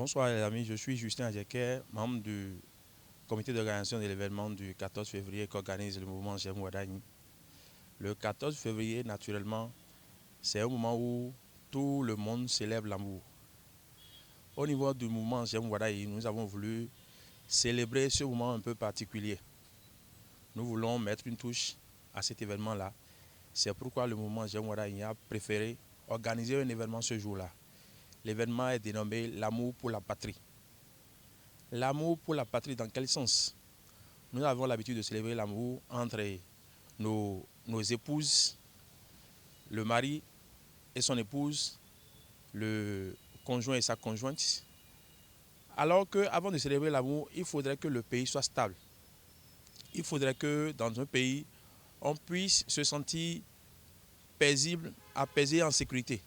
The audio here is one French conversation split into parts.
Bonsoir les amis, je suis Justin Adjeker, membre du comité d'organisation de l'événement du 14 février qu'organise le mouvement J'aime Ouaddaï. Le 14 février, naturellement, c'est un moment où tout le monde célèbre l'amour. Au niveau du mouvement J'aime Ouaddaï, nous avons voulu célébrer ce moment un peu particulier. Nous voulons mettre une touche à cet événement-là. C'est pourquoi le mouvement J'aime Ouaddaï a préféré organiser un événement ce jour-là. L'événement est dénommé l'amour pour la patrie. L'amour pour la patrie, dans quel sens? Nous avons l'habitude de célébrer l'amour entre nos épouses, le mari et son épouse, le conjoint et sa conjointe. Alors qu'avant de célébrer l'amour, il faudrait que le pays soit stable. Il faudrait que dans un pays, on puisse se sentir paisible, apaisé, en sécurité.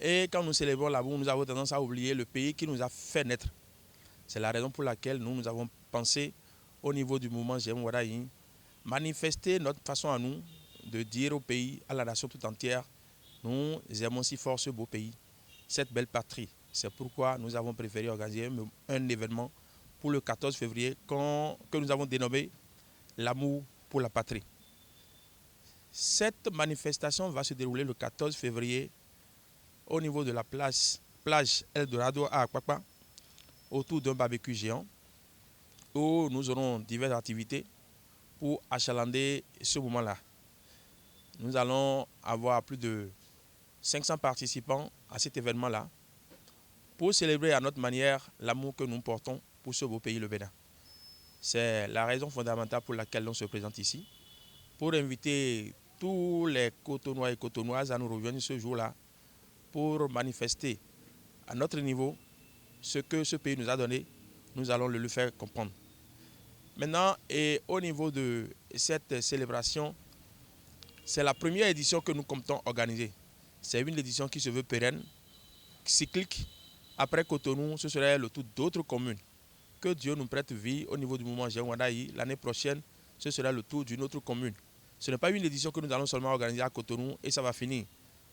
Et quand nous célébrons l'amour, nous avons tendance à oublier le pays qui nous a fait naître. C'est la raison pour laquelle nous avons pensé, au niveau du mouvement J'aime Ouaddaï, manifester notre façon à nous de dire au pays, à la nation tout entière, nous aimons si fort ce beau pays, cette belle patrie. C'est pourquoi nous avons préféré organiser un événement pour le 14 février que nous avons dénommé l'amour pour la patrie. Cette manifestation va se dérouler le 14 février au niveau de la plage Eldorado à Akpakpa, autour d'un barbecue géant, où nous aurons diverses activités pour achalander ce moment-là. Nous allons avoir plus de 500 participants à cet événement-là pour célébrer à notre manière l'amour que nous portons pour ce beau pays, le Bénin. C'est la raison fondamentale pour laquelle on se présente ici, pour inviter tous les Cotonois et Cotonoises à nous rejoindre ce jour-là pour manifester à notre niveau ce que ce pays nous a donné. Nous allons le lui faire comprendre. Maintenant, et au niveau de cette célébration, c'est la première édition que nous comptons organiser. C'est une édition qui se veut pérenne, cyclique. Après Cotonou, ce serait le tour d'autres communes. Que Dieu nous prête vie au niveau du mouvement J'aime Ouaddaï. L'année prochaine, ce sera le tour d'une autre commune. Ce n'est pas une édition que nous allons seulement organiser à Cotonou et ça va finir.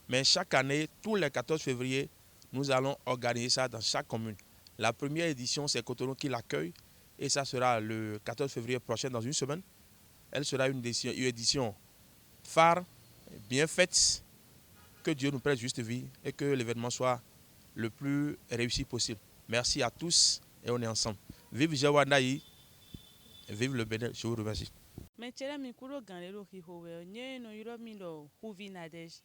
Mais chaque année, tous les 14 février, nous allons organiser ça dans chaque commune. La première édition, c'est Cotonou qui l'accueille. Et ça sera le 14 février prochain, dans une semaine. Elle sera une édition phare, bien faite. Que Dieu nous prête juste vie et que l'événement soit le plus réussi possible. Merci à tous et on est ensemble. Vive J'aime Ouaddaï, vive le Bénin. Je vous remercie. Mechela mikuro ganlelo hihowe nye no yuro milo Huvi Nadej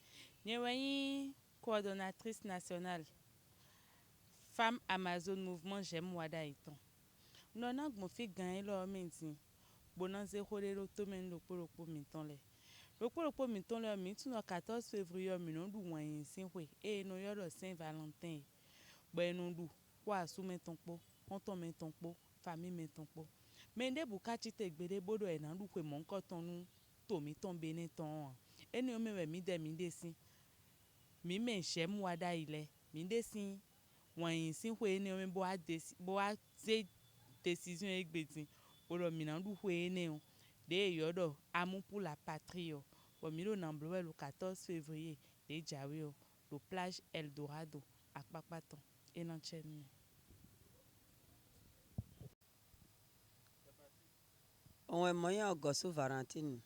nye wanyi coordonnatrice nationale femme Amazon mouvement J'aime Ouaddaï ton nona gmofi ganlelo menti bonanze holelo tomen lokpo minton le lokpo minton le mi tuno 14 février mi no du wanyi sinwe e no yoro Saint Valentin beno du kwa su menton po honton menton po famille menton po mende bukachi te gbede bodo e na du kwe monko tonu tomi ton bene ton eni o mewe mi de si mi men J'aime Ouaddaï le mi de si wanyi sinwe eni o me bo a ze décision egbedin bodo mi na du kwe eni o de yodo amour pour la patrie o bo mi lo namblo le 14 février de jawe o lo plage Eldorado Akpakpa ton enan chen. On moyen Auguste Valentine.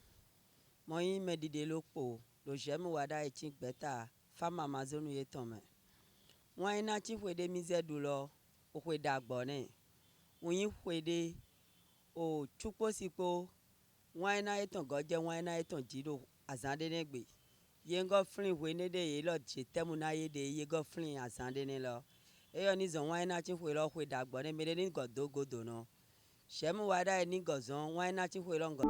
Moyen medide lokpo lo J'aime Ouaddaï tin beta femme Amazon ye tome. Moyen na tin fwe de mise doulo o fwe dagbone. Moyen fwe de o chukpo sipo moyen na eton godje moyen na eton jido azande negbe. Ye ngo flin fwe ne de ye lo je temu na ye de ye go flin azande ne lo. E yo ni zon moyen na tin fwe lo fwe dagbone me de ni godo no. J'aime Ouaddaï ni gozon moyen na tin fwe lo ngo